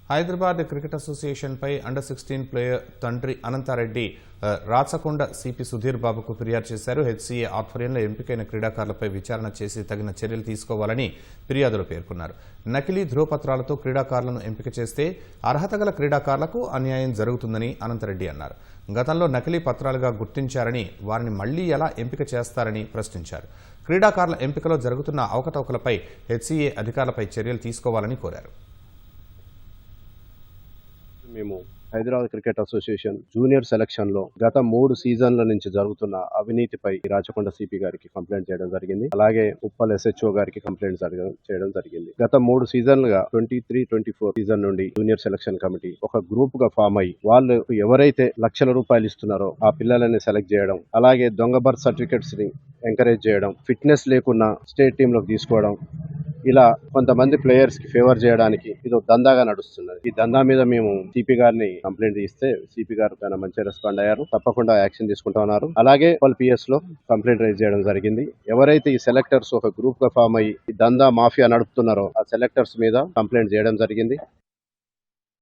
Hyderabad cricket అసోసియేషన్పై అండర్-16 player తండ్రి అనంతారెడ్డి Rachakonda CP Sudheer బాబుకు ఫిర్యాదు చేశారు. హెచ్సీఏ ఆధ్వర్యంలో ఎంపికైన క్రీడాకారులపై విచారణ చేసి తగిన చర్యలు తీసుకోవాలని ఫిర్యాదులో పేర్కొన్నారు. నకిలీ ధ్రువపత్రాలతో క్రీడాకారులను ఎంపిక చేస్తే అర్హత గల క్రీడాకారులకు అన్యాయం జరుగుతుందని అనంతరెడ్డి అన్నారు. గతంలో నకిలీ పత్రాలుగా గుర్తించారని వారిని మళ్లీ ఎలా ఎంపిక చేస్తారని ప్రశ్నించారు. క్రీడాకారుల ఎంపికలో జరుగుతున్న అవకతవకలపై హెచ్సీఏ అధికారులపై చర్యలు తీసుకోవాలని కోరారు. మేము Hyderabad cricket association junior selection లో గత 3 సీజన్ల నుంచి జరుగుతున్న అవినీతిపై రాచకొండ సిపి గారికి కంప్లైంట్ చేయడం జరిగింది. అలాగే ఉప్పల్ SHO గారికి కంప్లైంట్ చేయడం జరిగింది. గత 3 సీజన్లుగా 23-24 సీజన్ నుండి జూనియర్ సెలక్షన్ కమిటీ ఒక గ్రూప్ గా ఫామ్ అయ్యి వాళ్ళు ఎవరైతే లక్షల రూపాయలు ఇస్తున్నారో ఆ పిల్లలని సెలెక్ట్ చేయడం, అలాగే దొంగ బర్త్ సర్టిఫికెట్స్ ని ఎంకరేజ్ చేయడం, ఫిట్నెస్ లేకున్నా స్టేట్ టీమ్ లోకి తీసుకోవడం, ఇలా కొంతమంది ప్లేయర్స్ కి ఫేవర్ చేయడానికి ఇది దందాగా నడుస్తున్నది. ఈ దందా మీద మేము సిపి గారిని కంప్లైంట్ ఇస్తే సిపి గారు చాలా మంచిగా రెస్పాండ్ అయ్యారు. తప్పకుండా యాక్షన్ తీసుకుంటా ఉన్నారు. అలాగే PS లో కంప్లైంట్ రైజ్ చేయడం జరిగింది. ఎవరైతే ఈ సెలెక్టర్స్ ఒక గ్రూప్ గా ఫామ్ అయ్యి ఈ దందా మాఫియా నడుపుతున్నారో ఆ సెలెక్టర్స్ మీద కంప్లైంట్ చేయడం జరిగింది.